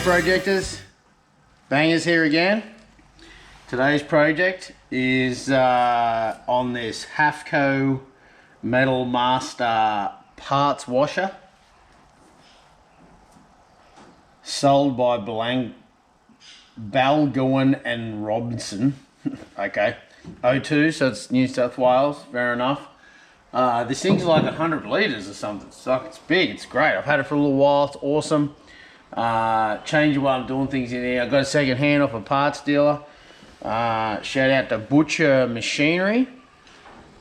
projectors, Bangers here again. Today's project is on this Hafco Metal Master parts washer, sold by Balgowan and Robinson. Okay, O2, so it's New South Wales, fair enough. This thing's like 100 litres or something. It's big, it's great. I've had it for a little while, it's awesome. Changing while I'm doing things in here. I got a second hand off a parts dealer. Shout out to Butcher Machinery.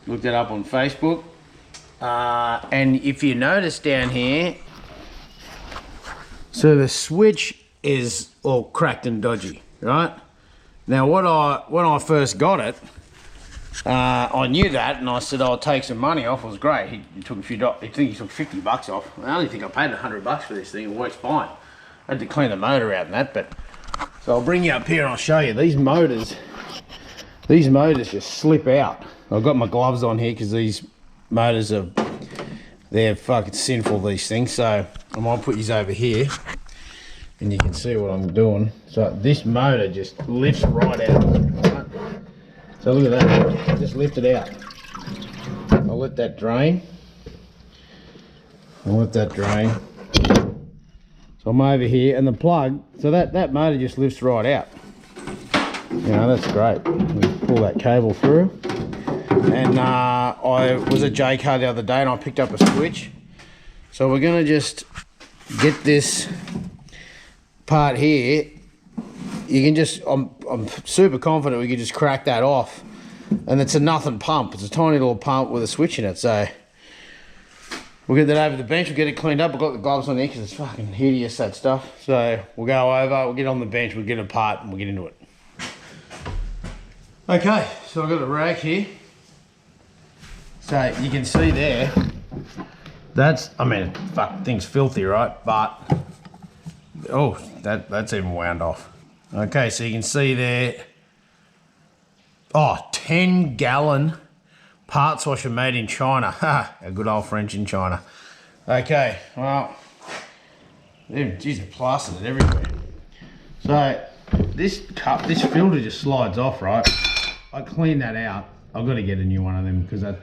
Looked it up on Facebook. And if you notice down here, so the switch is all cracked and dodgy, right? Now when I first got it, I knew that, and I said I'll take some money off. It was great. He took a few dollars. I think he took $50 off. I only think I paid $100 for this thing. It works fine. I had to clean the motor out and that, but so I'll bring you up here and I'll show you these motors. These motors just slip out. I've got my gloves on here because these motors they're fucking sinful, these things. So I might put these over here, and you can see what I'm doing. So this motor just lifts right out. Right? So look at that, just lift it out. I'll let that drain. So I'm over here, and the plug, so that motor just lifts right out. You know, that's great. We pull that cable through. And I was at J-Car the other day and I picked up a switch. So we're gonna just get this part here. You can just, I'm super confident we can just crack that off. And it's a nothing pump. It's a tiny little pump with a switch in it. So we'll get that over the bench, we'll get it cleaned up. I've got the gloves on there because it's fucking hideous, that stuff. So we'll go over, we'll get on the bench, we'll get it apart and we'll get into it. Okay, so I've got a rag here. So you can see there, that's, I mean, fuck, thing's filthy, right? But, oh, that's even wound off. Okay, so you can see there, 10-gallon parts washer made in China. Ha, a good old French in China. Okay, well, geez, they plastered it everywhere. So this filter just slides off, right? I clean that out. I've got to get a new one of them because that's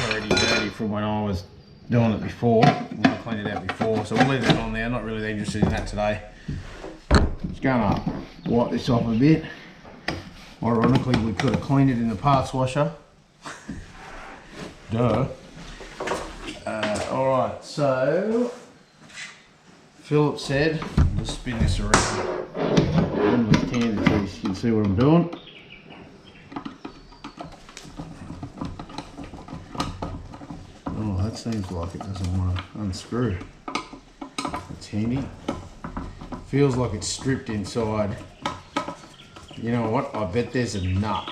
already dirty from when I was doing it before. And I cleaned it out before, so we'll leave that on there. Not really interested in that today. Just gonna wipe this off a bit. Ironically, we could have cleaned it in the parts washer. Duh. Alright, so Philip said, let's spin this around. On the hand so you can see what I'm doing. Oh, that seems like it doesn't want to unscrew. That's handy. Feels like it's stripped inside. You know what? I bet there's a nut.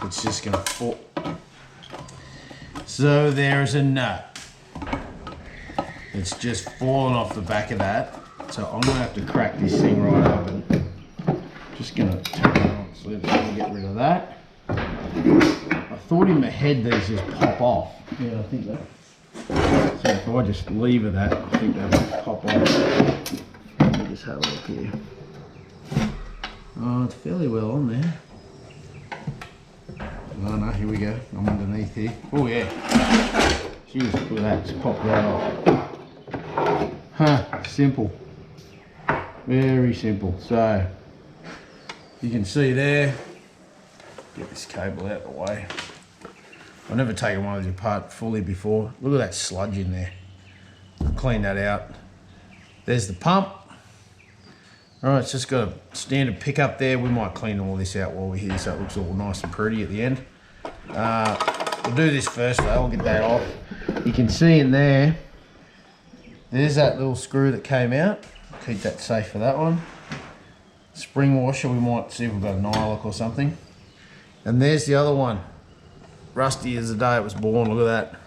It's just gonna fall. So there's a nut. It's just fallen off the back of that. So I'm gonna have to crack this thing right open. Just gonna turn it on so let's get rid of that. I thought in my head these just pop off. Yeah, I think that. So if I just lever that, I think that will pop off. Let me just have a look here. Oh, it's fairly well on there. Oh no, here we go. I'm underneath here. Oh yeah. Jeez, look at that, it's popped right off. Huh, simple. Very simple. So, you can see there, get this cable out of the way. I've never taken one of these apart fully before. Look at that sludge in there. Clean that out. There's the pump. Alright, it's just got a standard pickup there. We might clean all this out while we're here so it looks all nice and pretty at the end. We'll do this first though, I'll get that off. You can see in there, there's that little screw that came out. Keep that safe for that one. Spring washer, we might see if we've got a nylock or something. And there's the other one. Rusty as the day it was born, look at that.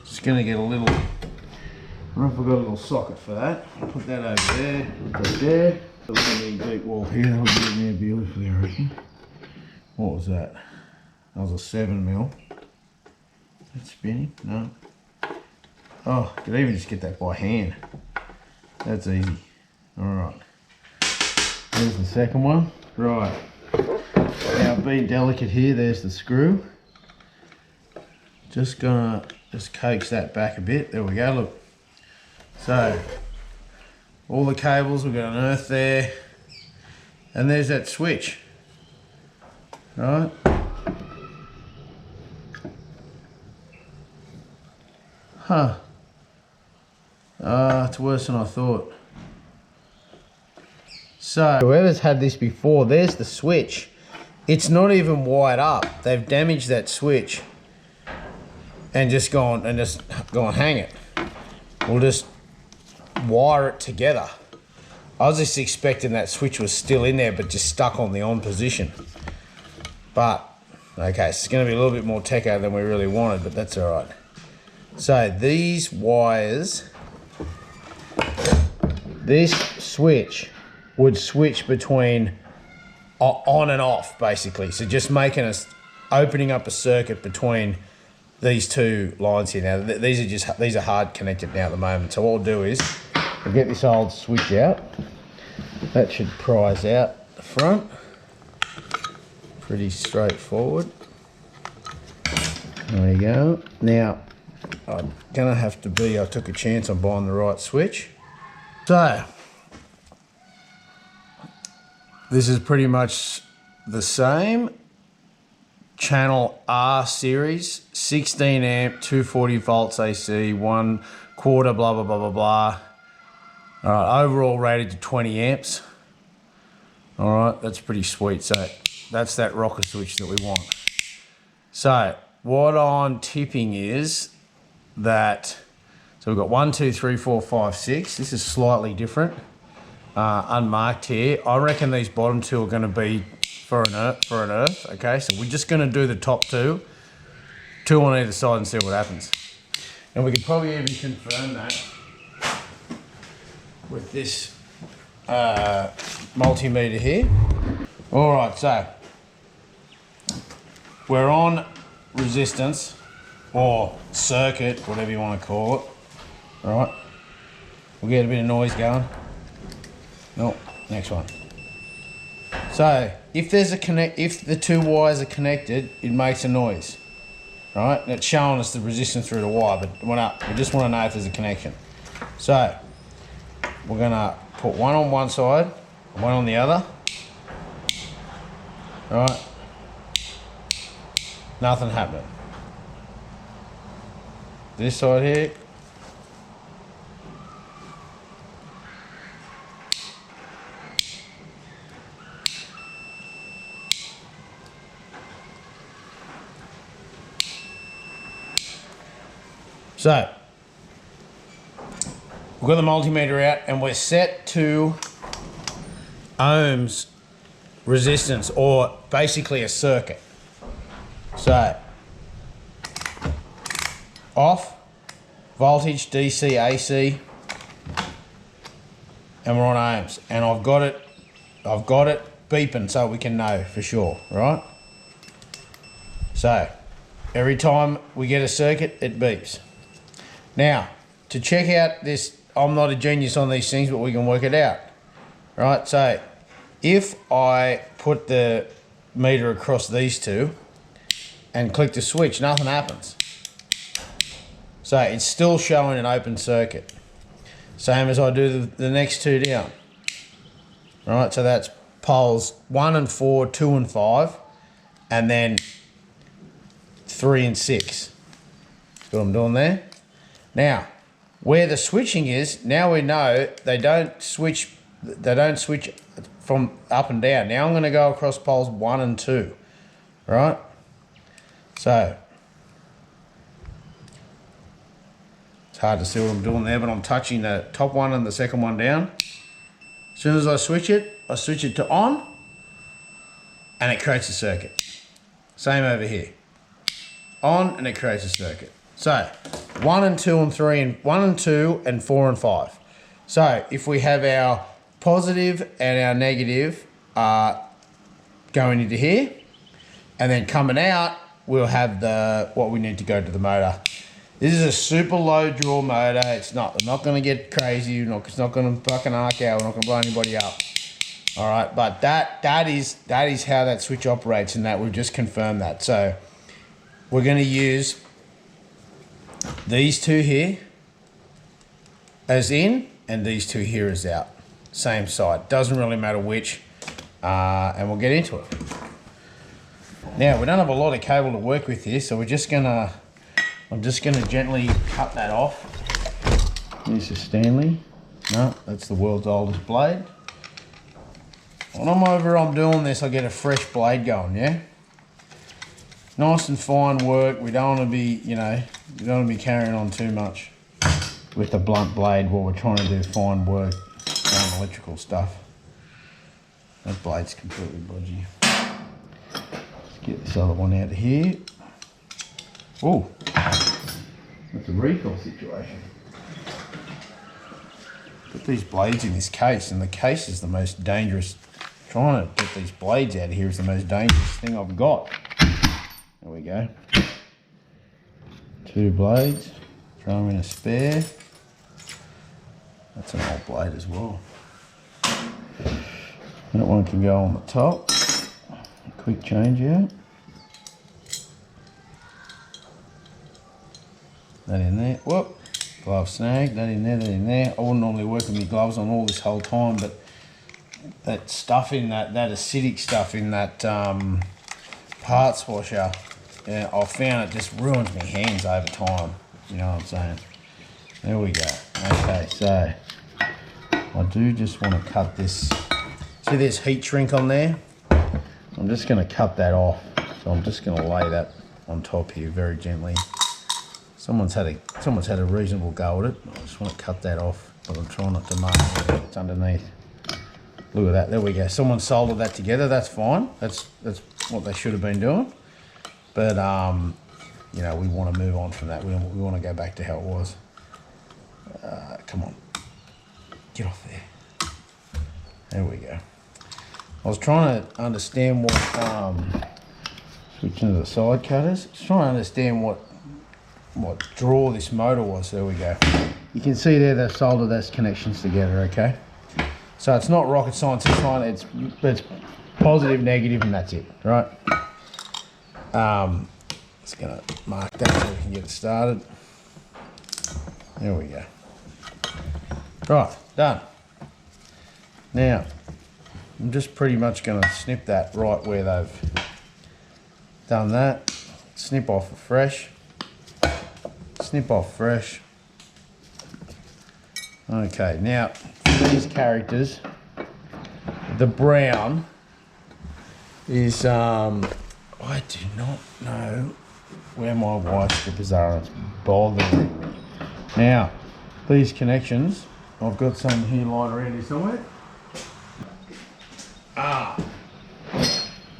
Just gonna get a little, I don't know if I've got a little socket for that. I'll put that over there, put that there. So we're gonna need a deep wall here, that'll be in there beautifully, I reckon. What was that? That was a 7mm. Is that spinning? No. Oh, I could even just get that by hand. That's easy. All right. There's the second one. Right. Now, being delicate here, there's the screw. Just gonna coax that back a bit. There we go, look. So, all the cables, we've got an earth there. And there's that switch. Right? Huh. It's worse than I thought. So, whoever's had this before, there's the switch. It's not even wired up. They've damaged that switch and just gone hang it. We'll just wire it together. I was just expecting that switch was still in there, but just stuck on the on position. But, okay, so it's gonna be a little bit more techo than we really wanted, but that's all right. So these wires, this switch would switch between on and off, basically. So just opening up a circuit between these two lines here. Now these are hard connected now at the moment. So what we'll do is we'll get this old switch out. That should prise out the front. Pretty straightforward. There you go. Now I'm gonna have to I took a chance on buying the right switch. So this is pretty much the same. Channel R series, 16 amp, 240 volts AC, 1/4, blah, blah, blah, blah, blah. All right, overall rated to 20 amps. All right, that's pretty sweet. So that's that rocker switch that we want. So what I'm tipping is that, so we've got 1, 2, 3, 4, 5, 6. This is slightly different, unmarked here. I reckon these bottom two are gonna be for an earth, okay? So we're just gonna do the top two on either side and see what happens. And we could probably even confirm that with this multimeter here. All right, so we're on resistance or circuit, whatever you want to call it. All right, we'll get a bit of noise going. No, next one. So if the two wires are connected, it makes a noise, right? And it's showing us the resistance through the wire, but we just want to know if there's a connection. So we're gonna put one on one side, one on the other. All right, nothing happening. This side here. So we've got the multimeter out and we're set to ohms resistance, or basically a circuit. So off, voltage, DC, AC, and we're on ohms. And I've got it beeping so we can know for sure, right? So every time we get a circuit, it beeps. Now, to check out this, I'm not a genius on these things, but we can work it out. Right, so if I put the meter across these two and click the switch, nothing happens. So it's still showing an open circuit. Same as I do the next two down. Right, so that's poles 1 and 4, 2 and 5, and then 3 and 6. See what I'm doing there? Now, where the switching is, now we know they don't switch from up and down. Now I'm going to go across poles 1 and 2, right? So, it's hard to see what I'm doing there, but I'm touching the top one and the second one down. As soon as I switch it to on, and it creates a circuit. Same over here. On, and it creates a circuit. So 1 and 2 and 3 and 1 and 2 and 4 and 5. So if we have our positive and our negative going into here, and then coming out, we'll have what we need to go to the motor. This is a super low draw motor. It's not going to get crazy. It's not going to fucking arc out. We're not going to blow anybody up. All right, but that is how that switch operates, and that we've just confirmed that. So we're going to use these two here as in, and these two here as out. Same side. Doesn't really matter which, and we'll get into it. Now we don't have a lot of cable to work with here, so I'm just gonna gently cut that off. This is Stanley. No, that's the world's oldest blade. When I'm doing this, I get a fresh blade going, yeah? Nice and fine work. We don't want to be, we don't want to be carrying on too much with a blunt blade while we're trying to do fine work on electrical stuff. That blade's completely budgy. Let's get this other one out of here. Oh, that's a recoil situation. Put these blades in this case, and the case is the most dangerous. Trying to get these blades out of here is the most dangerous thing I've got. There we go. 2 blades. Throw them in a spare. That's an old blade as well. That one can go on the top. Quick change out. That in there. Whoop. Glove snag. That in there, that in there. I wouldn't normally work with my gloves on all this whole time, but that stuff in that acidic stuff in that parts washer, yeah, I found it just ruins my hands over time. You know what I'm saying? There we go. Okay, so I do just want to cut this. See there's heat shrink on there? I'm just going to cut that off. So I'm just going to lay that on top here very gently. Someone's had a reasonable go at it. I just want to cut that off, but I'm trying not to mark what's underneath. Look at that, there we go. Someone soldered that together, that's fine. That's what they should have been doing. But, we want to move on from that. We want to go back to how it was. Come on, get off there. There we go. I was trying to understand what, switching to the side cutters, just trying to understand what draw this motor was. There we go. You can see there they've soldered those connections together, okay? So it's not rocket science, it's fine, it's positive, negative, and that's it, right? Just gonna mark that so we can get it started. There we go. Right, done. Now, I'm just pretty much gonna snip that right where they've done that. Snip off fresh. Snip off fresh. Okay, now these characters, the brown is I do not know where my wire strippers are. It's bothering me. Now these connections, I've got some here lying around here somewhere.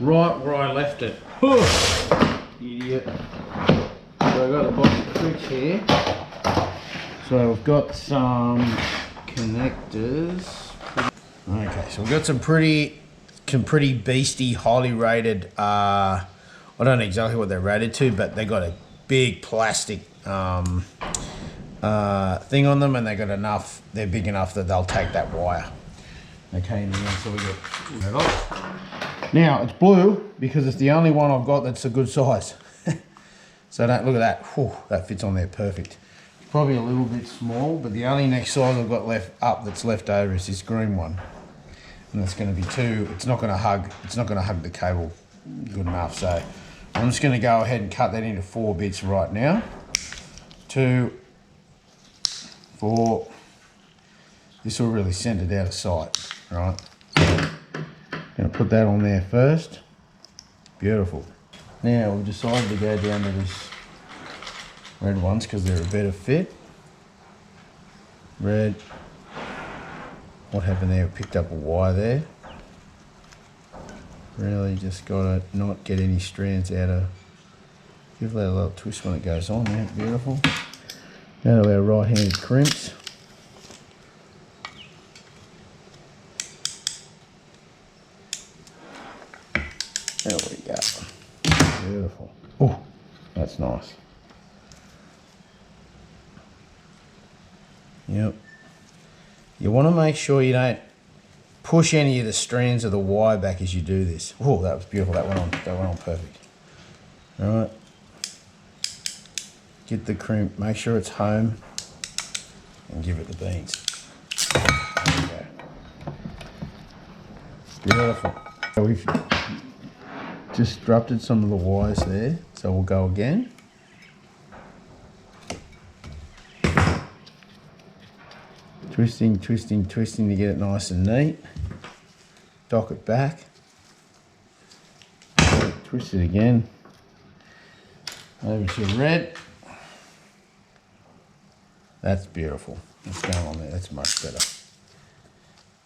Right where I left it. Idiot. So I've got a box of tricks here. So we've got some connectors. Okay, so we've got some pretty beastie, highly rated, I don't know exactly what they're rated to, but they got a big plastic thing on them, and they got enough, they're big enough that they'll take that wire. Okay, and then so we get that off. Now it's blue because it's the only one I've got that's a good size. So look at that, whew, that fits on there perfect. Probably a little bit small, but the only next size I've got that's left over is this green one. And it's going to be it's not going to hug the cable good enough. So I'm just going to go ahead and cut that into 4 bits right now. 2, 4. This will really send it out of sight, right? Going to put that on there first. Beautiful. Now we've decided to go down to this red ones because they're a better fit. Red. What happened there? Picked up a wire there. Really just got to not get any strands out of. Give that a little twist when it goes on there. Beautiful. Now to our right-handed crimps. There we go. Beautiful. Oh, that's nice. Yep. You want to make sure you don't push any of the strands of the wire back as you do this. Oh, that was beautiful. That went on perfect. All right. Get the crimp. Make sure it's home, and give it the beans. There we go. Beautiful. So we've disrupted some of the wires there, so we'll go again. Twisting, twisting, twisting to get it nice and neat. Dock it back. Twist it again. Over to red. That's beautiful. What's going on there? That's much better.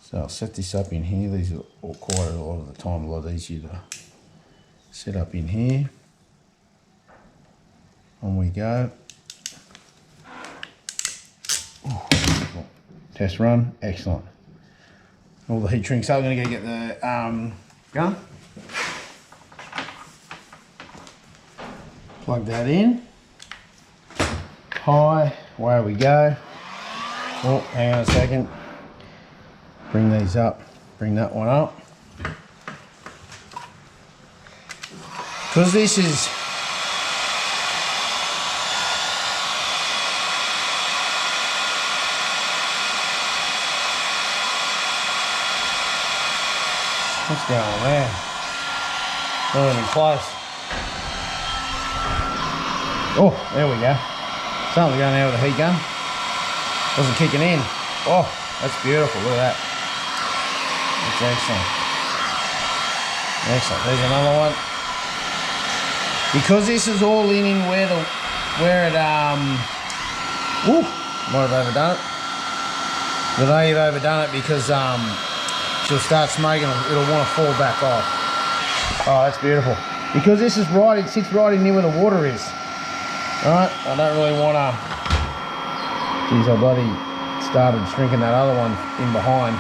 So I'll set this up in here. These are quite a lot of the time a lot easier to set up in here. On we go. Ooh. Test run, excellent. All the heat shrinks. So I'm going to go get the gun. Plug that in. High, away we go. Oh, hang on a second. Bring these up. Bring that one up. Because this is what's going on there? Not even close. Oh, there we go. Something going there with the heat gun. Wasn't kicking in. Oh, that's beautiful. Look at that. That's excellent. Excellent. There's another one. Because this is all in where it ooh, might have overdone it. But I have overdone it because she'll start smoking, it'll want to fall back off. Oh, that's beautiful. Because this is right, it sits right in near where the water is. Alright, I don't really want to... Geez, I bloody started shrinking that other one in behind.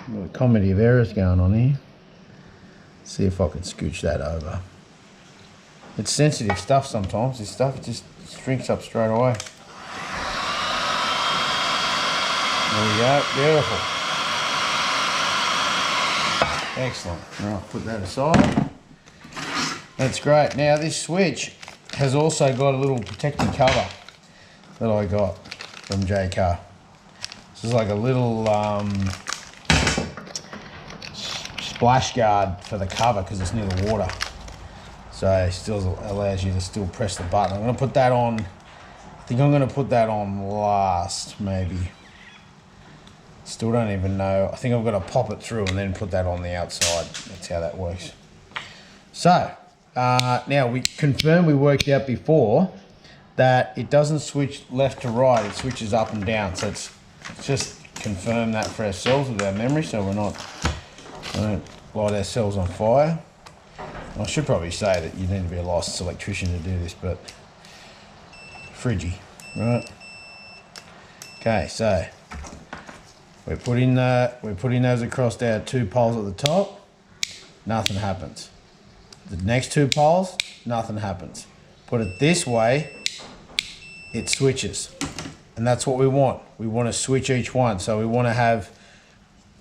A little comedy of errors going on here. See if I can scooch that over. It's sensitive stuff sometimes, this stuff, it just shrinks up straight away. There we go, beautiful. Excellent. All right, put that aside. That's great. Now this switch has also got a little protective cover that I got from JCar. This is like a little splash guard for the cover because it's near the water. So it still allows you to still press the button. I'm going to put that on, I think I'm going to put that on last maybe. Still don't even know. I think I've got to pop it through and then put that on the outside. That's how that works. So, now we confirmed, we worked out before that it doesn't switch left to right, it switches up and down. So it's just confirm that for ourselves with our memory so we don't light ourselves on fire. I should probably say that you need to be a licensed electrician to do this, but fridgy, right? Okay, so we're putting those across our two poles at the top, nothing happens. The next two poles, nothing happens. Put it this way, it switches. And that's what we want. We want to switch each one. So we want to have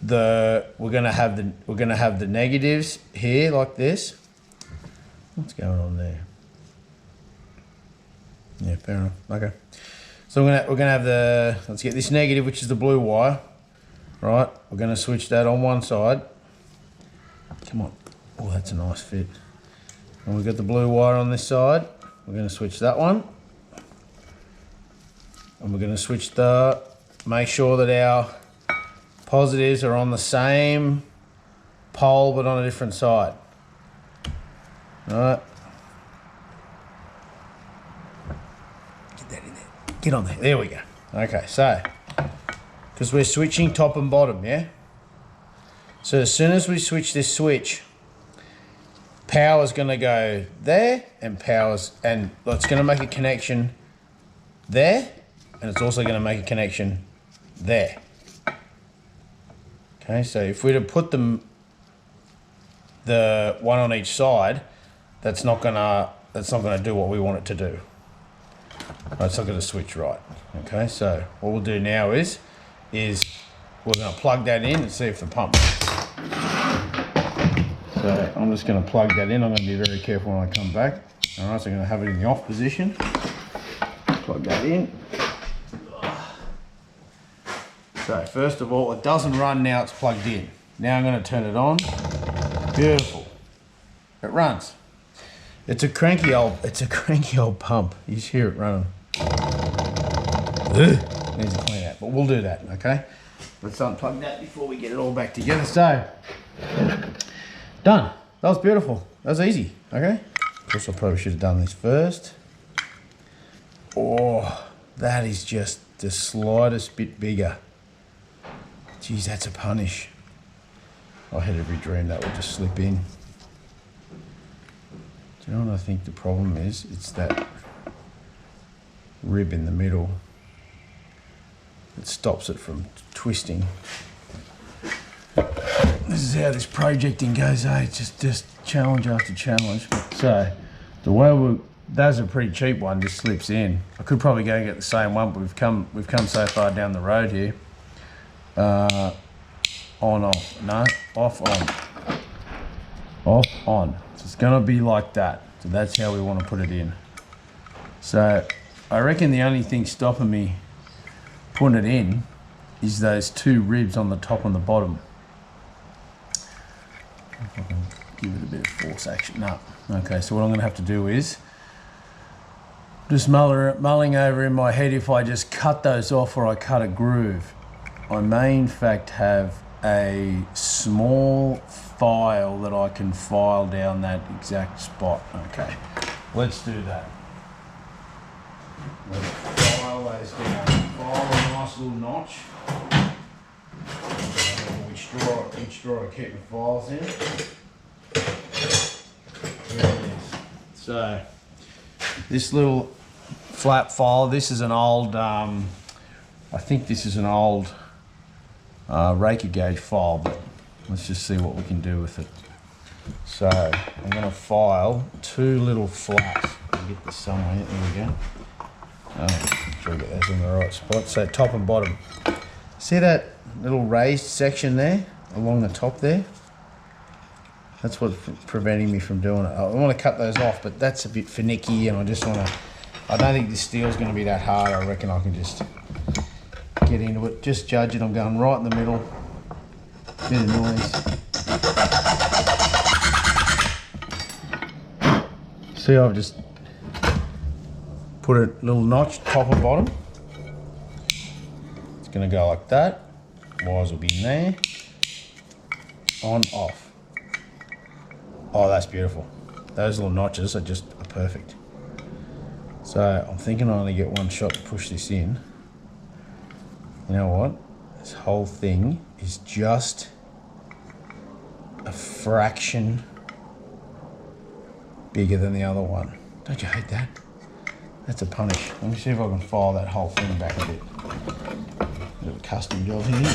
we're gonna have the negatives here like this. What's going on there? Yeah, fair enough. Okay. So we're gonna have let's get this negative, which is the blue wire. Right, we're gonna switch that on one side. Come on. Oh, that's a nice fit. And we've got the blue wire on this side. We're gonna switch that one. And we're gonna switch make sure that our positives are on the same pole but on a different side. Alright. Get that in there. Get on there. There we go. Okay, so because we're switching top and bottom, yeah? So as soon as we switch this switch, power's gonna go there and it's gonna make a connection there, and it's also gonna make a connection there. Okay, so if we'd have put the one on each side, that's not gonna do what we want it to do. Oh, it's not going to switch right. Okay, so what we'll do now is we're going to plug that in and see if the pump works. So I'm just going to plug that in. I'm going to be very careful when I come back. All right, so I'm going to have it in the off position. Plug that in. So first of all, it doesn't run now it's plugged in. Now I'm going to turn it on. Beautiful. It runs. It's a cranky old pump. You just hear it running. Ugh. Needs to clean out, but we'll do that, okay? Let's unplug that before we get it all back together. So, done. That was beautiful. That was easy, okay? Of course, I probably should have done this first. Oh, that is just the slightest bit bigger. Geez, that's a punish. I had every dream that would just slip in. Do you know what I think the problem is? It's that rib in the middle that stops it from twisting. This is how this projecting goes, eh? It's just challenge after challenge. So the way that's a pretty cheap one, just slips in. I could probably go and get the same one, but we've come so far down the road here. On, off, no, off, on. Off, on. So it's gonna be like that. So that's how we want to put it in. So I reckon the only thing stopping me putting it in is those two ribs on the top and the bottom. If I can give it a bit of force action. No. Okay, so what I'm gonna have to do is just mulling over in my head if I just cut those off or I cut a groove. I may in fact have a small file that I can file down that exact spot. Okay, let's do that. Let's file those down. File a nice little notch. Which drawer I keep the files in. There it is. So, this little flat file, this is an old, I think this is an old Raker gauge file, but let's just see what we can do with it. So I'm going to file two little flaps. I'll get this somewhere. There we go. Make sure I get those in the right spot. So top and bottom. See that little raised section there along the top there? That's what's preventing me from doing it. I want to cut those off, but that's a bit finicky, and I just want to. I don't think this steel's going to be that hard. I reckon I can just get into it. Just judge it. I'm going right in the middle. Bit of noise. See, I've just put a little notch top and bottom. It's going to go like that. Wires will be in there. On, off. Oh, that's beautiful. Those little notches are just perfect. So I'm thinking I only get one shot to push this in. You know what? This whole thing is just a fraction bigger than the other one. Don't you hate that? That's a punish. Let me see if I can file that whole thing back a bit. Bit of a custom job here.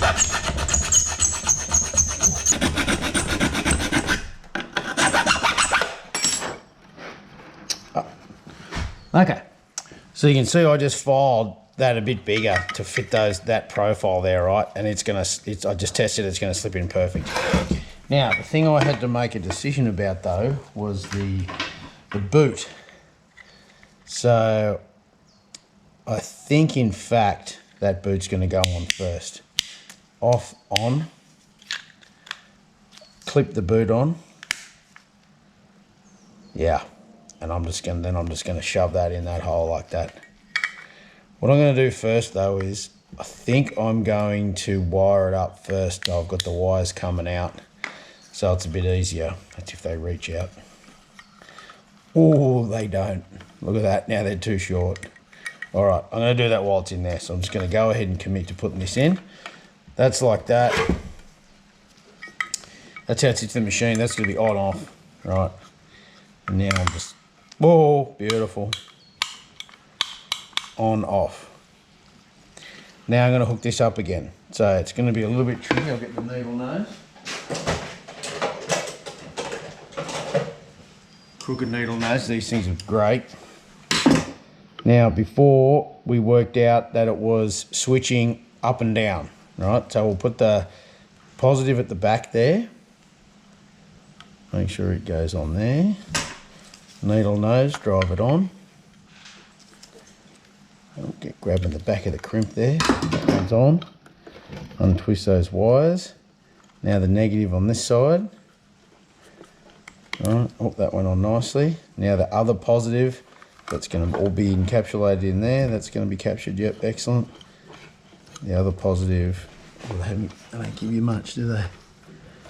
Okay, so you can see I just filed that a bit bigger to fit that profile there, right? And I just tested it's gonna slip in perfect. Now, the thing I had to make a decision about though was the boot. So I think in fact that boot's gonna go on first. Off, on, clip the boot on. Yeah. And I'm just gonna shove that in that hole like that. What I'm gonna do first though is, I think I'm going to wire it up first. I've got the wires coming out, so it's a bit easier. That's if they reach out. Oh, they don't. Look at that, now they're too short. All right, I'm gonna do that while it's in there. So I'm just gonna go ahead and commit to putting this in. That's like that. That's how it sits in the machine. That's gonna be on, off, right? And now I'm just, oh, beautiful. On, off. Now I'm going to hook this up again. So it's going to be a little bit tricky. I'll get the needle nose. Crooked needle nose. These things are great. Now, before we worked out that it was switching up and down, right? So we'll put the positive at the back there. Make sure it goes on there. Needle nose, drive it on. I'll get grabbing the back of the crimp there. That one's on. Untwist those wires. Now the negative on this side. All right, oh, that went on nicely. Now the other positive, that's going to all be encapsulated in there. That's going to be captured. Yep, excellent. The other positive, well, they don't give you much, do they?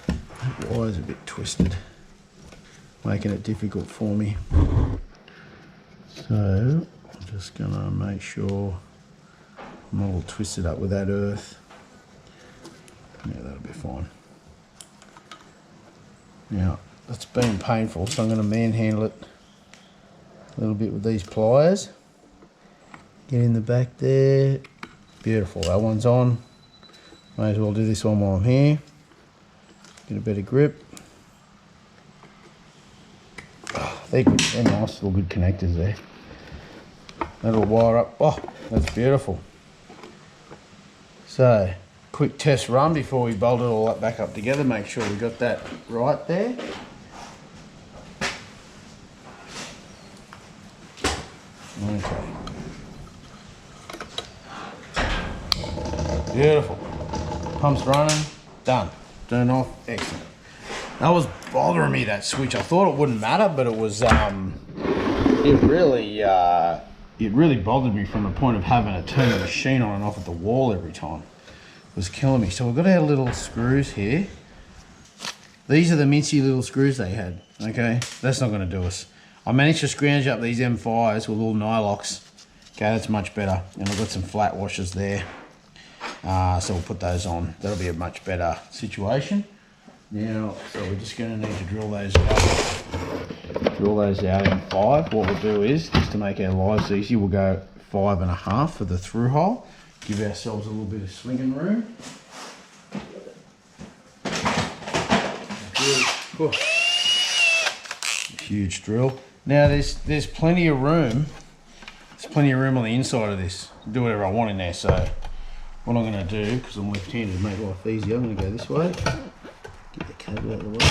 That wire's a bit twisted, making it difficult for me. So I'm just going to make sure I'm not all twisted up with that earth. Yeah, that'll be fine. Now, that's been painful, so I'm going to manhandle it a little bit with these pliers. Get in the back there. Beautiful, that one's on. May as well do this one while I'm here. Get a better grip. Oh, they're good. They're nice little good connectors there. That'll wire up. Oh, that's beautiful. So, quick test run before we bolt it all up back up together. Make sure we got that right there. Okay. Beautiful. Pump's running. Done. Turn off. Excellent. That was bothering me, that switch. I thought it wouldn't matter, but it was. It really bothered me from the point of having to turn the machine on and off at the wall every time. It was killing me. So we've got our little screws here. These are the mincy little screws they had. Okay, that's not going to do us. I managed to scrounge up these M5s with little nylocks. Okay, that's much better. And I've got some flat washers there. So we'll put those on. That'll be a much better situation. Now, so we're just going to need to drill those out. Drill those out in 5. What we'll do is, just to make our lives easy, we'll go 5.5 for the through hole. Give ourselves a little bit of swinging room. Huge drill. Now there's plenty of room. There's plenty of room on the inside of this. Do whatever I want in there. So what I'm going to do, because I'm left-handed to make life easier, I'm going to go this way. Get the cable out of the way.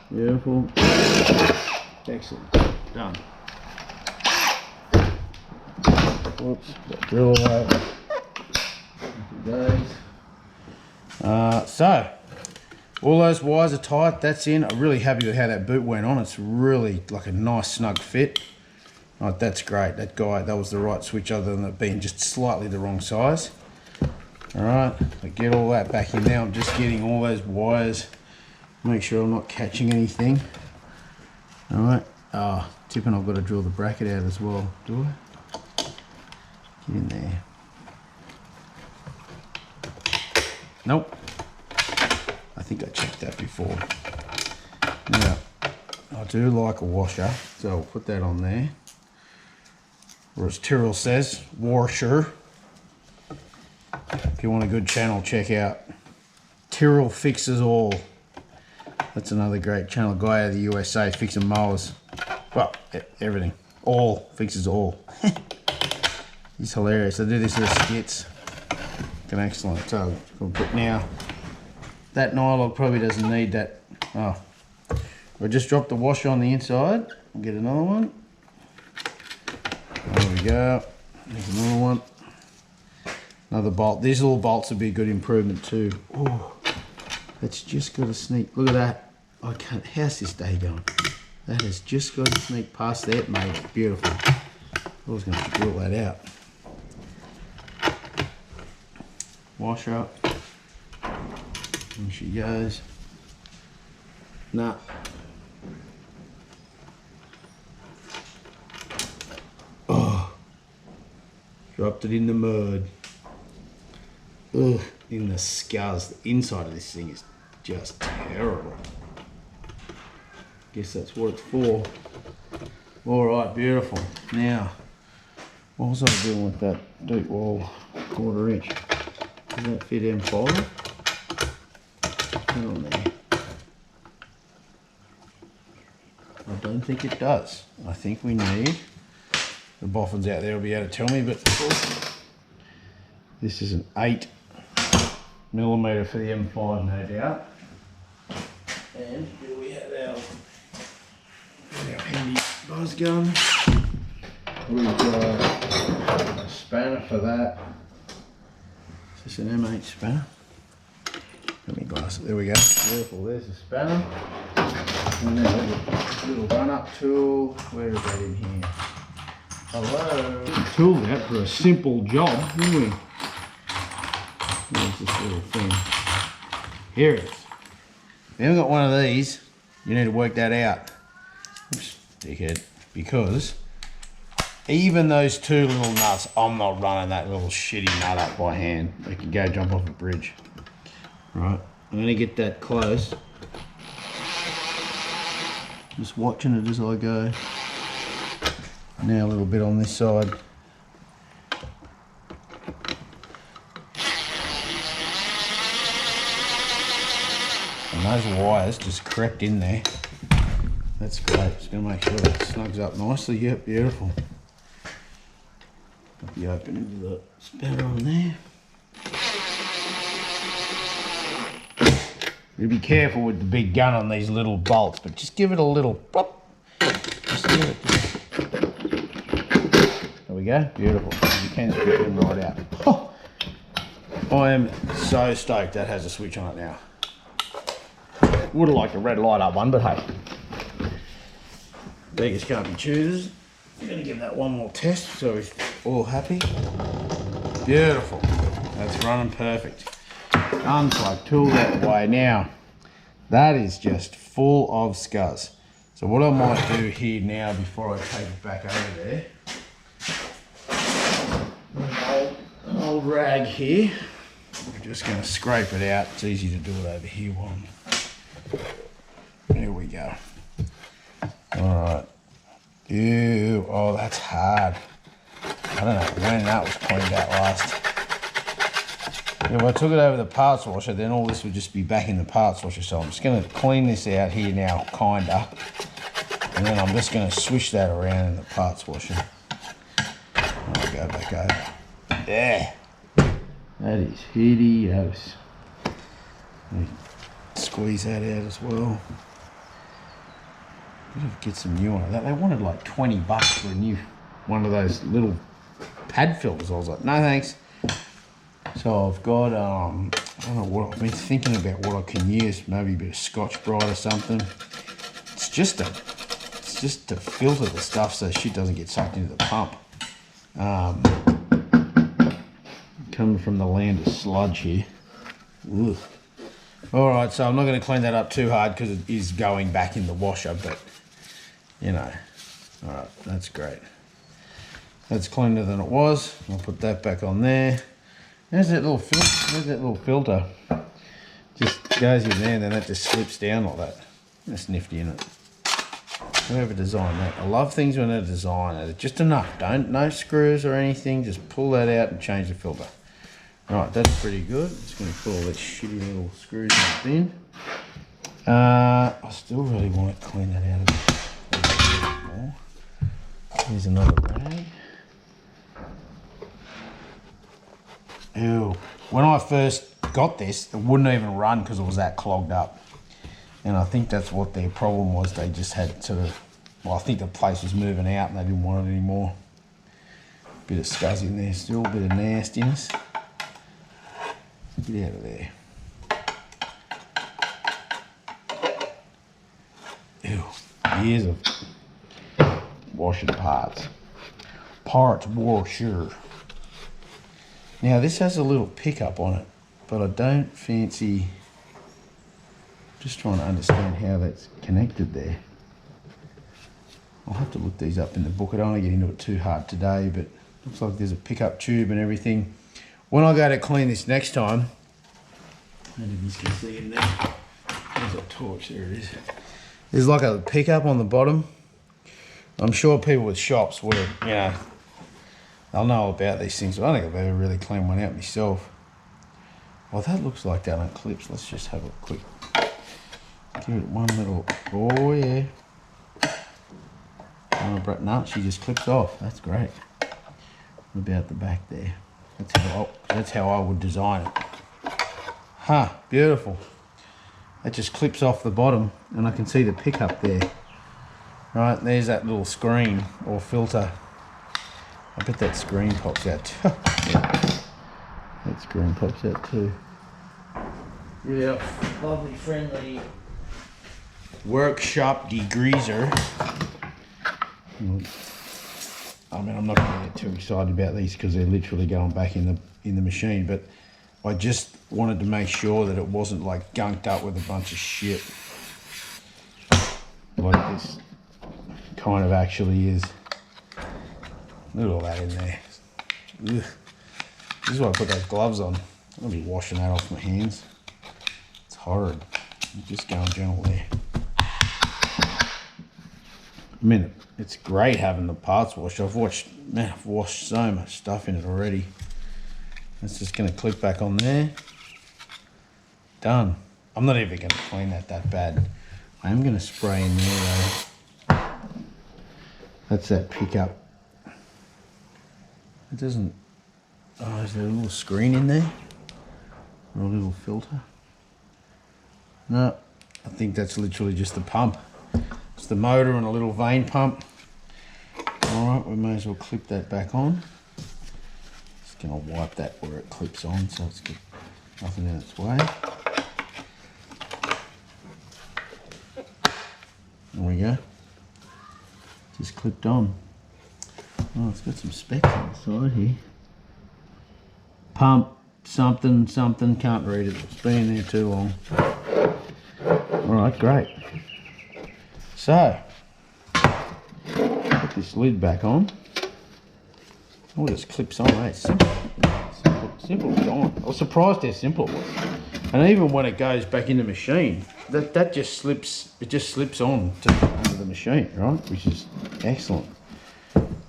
Beautiful. Excellent. Done. Whoops. Drill away. So all those wires are tight. That's in. I'm really happy with how that boot went on. It's really like a nice snug fit. Right, that's great. That was the right switch, other than it being just slightly the wrong size. All right, I get all that back in there. I'm just getting all those wires. Make sure I'm not catching anything. All right. Tipping, I've got to drill the bracket out as well. Do I? Get in there. Nope. I think I checked that before. Now, I do like a washer, so I'll put that on there. Or as Tyrrell says, washer. If you want a good channel, check out Tyrrell Fixes All. That's another great channel. Guy out of the USA fixing mowers. Well, everything. All. Fixes all. He's hilarious. I do this as skits. Excellent. So we'll put now. That nylon probably doesn't need that. Oh. We'll just drop the washer on the inside. We'll get another one. There we go. There's another one. Another bolt. These little bolts would be a good improvement too. Oh, that's just got to sneak. Look at that. I can't. How's this day going? That has just got to sneak past that, mate. Beautiful. I was going to drill that out. Wash up. And she goes. Nah. Oh. Dropped it in the mud. Ugh, in the scars. The inside of this thing is just terrible. Guess that's what it's for. Alright, beautiful. Now, what was I doing with that deep wall 1/4 inch? Does that fit M5? Put it on there. I don't think it does. I think we need The boffins out there will be able to tell me, but this is an 8mm for the M5, no doubt. And here we have our handy buzz gun. We've got a spanner for that. Is this an M8 spanner? Let me glass it. There we go. Beautiful. There's the spanner. And then a little run-up tool. Where is that in here? Hello. Tool out for a simple job, didn't we? Where's this little thing? Here it is. If you haven't got one of these, you need to work that out. Oops, dickhead. Because even those two little nuts, I'm not running that little shitty nut up by hand. They can go jump off a bridge. Right, I'm gonna get that close. Just watching it as I go. Now a little bit on this side. And those wires just crept in there. That's great. Just gonna make sure that snugs up nicely. Yep, beautiful. Got the opening to the spanner on there. You be careful with the big gun on these little bolts, but just give it a little plop. Just give it. There we go. Beautiful. You can strip them right out. Oh, I am so stoked that has a switch on it now. Would have liked a red light up one, but hey. Beggars can't be choosers. I'm going to give that one more test so we're all happy. Beautiful. That's running perfect. Unplug, tool that way. Now, that is just full of scuzz. So what I might do here now before I take it back over there, an old rag here. We're just going to scrape it out. It's easy to do it over here one. There we go. Alright. Ew, oh that's hard. I don't know when that was cleaned out last. If I took it over the parts washer, then all this would just be back in the parts washer. So I'm just going to clean this out here now, kinda. And then I'm just going to swish that around in the parts washer. I'll go back over. Yeah. That is hideous. Squeeze that out as well. Get some new one. They wanted like 20 bucks for a new one of those little pad filters. I was like, no thanks. So I've got, I don't know what, I've been thinking about what I can use. Maybe a bit of Scotch Brite or something. It's just to filter the stuff so shit doesn't get sucked into the pump. Coming from the land of sludge here. Ugh. All right, so I'm not going to clean that up too hard because it is going back in the washer, but you know. All right, that's great. That's cleaner than it was. I'll put that back on there. There's that little filter. Just goes in there and then that just slips down like that. That's nifty, isn't it? Whoever designed that. I love things when they're designed. Just enough. No screws or anything. Just pull that out and change the filter. Right, that's pretty good. Just going to put all these shitty little screws in the bin. I still really want to clean that out a bit more. Here's another rag. Ew. When I first got this, it wouldn't even run because it was that clogged up. And I think that's what their problem was. They just had sort of, well, I think the place was moving out and they didn't want it anymore. Bit of scuzz in there still, bit of nastiness. Get out of there. Ew. Years of washing parts. Parts washer. Now this has a little pickup on it, but I don't fancy, just trying to understand how that's connected there. I'll have to look these up in the book. I don't want to get into it too hard today, but looks like there's a pickup tube and everything. When I go to clean this next time, maybe you can see in there. There's a torch, there it is. There's like a pickup on the bottom. I'm sure people with shops would have, you know, they'll know about these things. I don't think I've ever really cleaned one out myself. Well, that looks like that on clips. Let's just have a quick, give it one little, oh yeah. Oh, but no, she just clips off. That's great. What about the back there? That's how I would design it. Huh, beautiful. That just clips off the bottom, and I can see the pickup there. Right, there's that little screen or filter. I bet that screen pops out too. Yeah, that screen pops out too. Yeah, lovely, friendly workshop degreaser. I mean, I'm not going to get too excited about these because they're literally going back in the machine, but I just wanted to make sure that it wasn't like gunked up with a bunch of shit like this kind of actually is. Look at all that in there. Ugh. This is why I put those gloves on. I'll be washing that off my hands. It's horrid. I'm just going gentle there. I mean, it's great having the parts washed. I've washed so much stuff in it already. It's just going to click back on there. Done. I'm not even going to clean that bad. I am going to spray in there though. That's that pickup. It doesn't... Oh, is there a little screen in there? Or a little filter? No, I think that's literally just the pump. It's the motor and a little vane pump. Alright, we may as well clip that back on. Just going to wipe that where it clips on so it's got nothing in its way. There we go. Just clipped on. Oh, it's got some specs on the side here. Pump, something, can't read it. It's been there too long. Alright, great. So, put this lid back on. Oh, this clips on, eh? Simple design. I was surprised how simple it was. And even when it goes back in the machine, that just slips, it just slips on to under the machine, right? Which is excellent.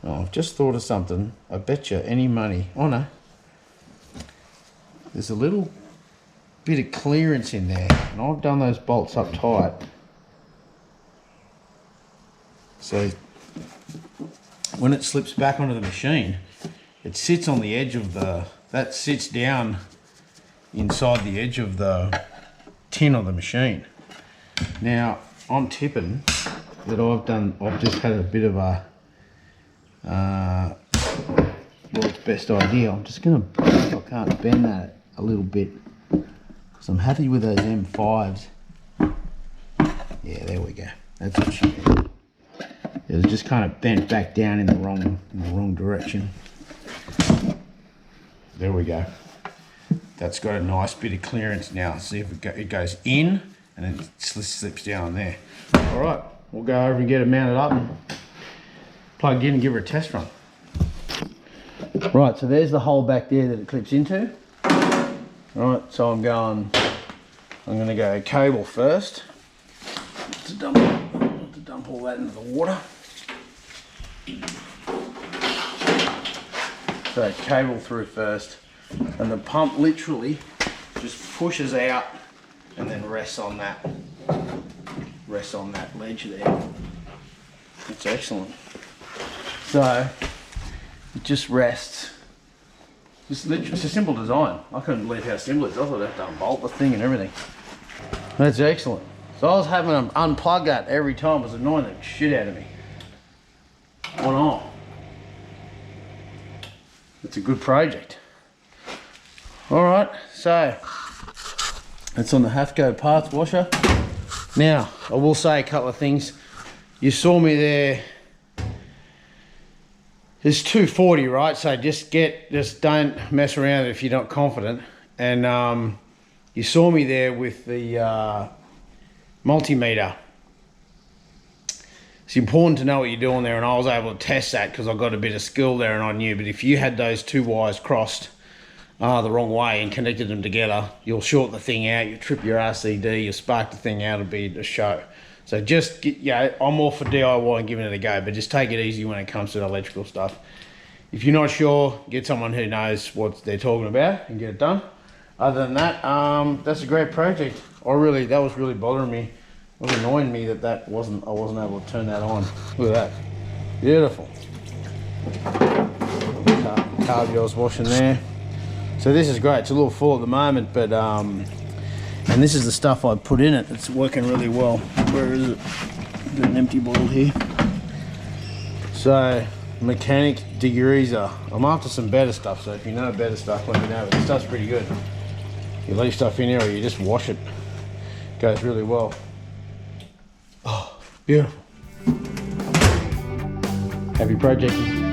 Oh, I've just thought of something. I bet you any money. Oh no. There's a little bit of clearance in there, and I've done those bolts up tight. So when it slips back onto the machine, it sits on the edge of that sits down inside the edge of the tin of the machine. Now, I'm tipping that I've just had a bit of a, world's best idea. I'm just gonna, if I can't bend that a little bit, because I'm happy with those M5s. Yeah, there we go. That's what she did. It was just kind of bent back down in the wrong direction. There we go. That's got a nice bit of clearance now. See if it goes in and then it slips down there. All right, we'll go over and get it mounted up and plug in and give her a test run. Right, so there's the hole back there that it clips into. All right, so I'm going to go cable first to dump all that into the water. So cable through first, and the pump literally just pushes out and then rests on that ledge there. It's excellent. So it just rests. It's a simple design. I couldn't believe how simple it is. I thought I'd have to unbolt the thing and everything. That's excellent. So I was having to unplug that every time. It was annoying the shit out of me. Why not? It's a good project. Alright, so it's on the Hafco parts washer. Now, I will say a couple of things. You saw me there. It's 240, right? So just don't mess around if you're not confident. And you saw me there with the multimeter. It's important to know what you're doing there, and I was able to test that because I got a bit of skill there and I knew. But if you had those two wires crossed the wrong way and connected them together, you'll short the thing out, you'll trip your RCD, you'll spark the thing out, it'll be a show. So just, I'm all for DIY and giving it a go, but just take it easy when it comes to the electrical stuff. If you're not sure, get someone who knows what they're talking about and get it done. Other than that, that's a great project. That was really bothering me. It was annoying me that I wasn't able to turn that on. Look at that. Beautiful. Carbure's washing there. So this is great. It's a little full at the moment, but and this is the stuff I put in it. It's working really well. Where is it? Got an empty bottle here. So mechanic degreaser. I'm after some better stuff, so if you know better stuff, let me know. But this stuff's pretty good. You leave stuff in here or you just wash it. Goes really well. Oh, beautiful. Happy projecting.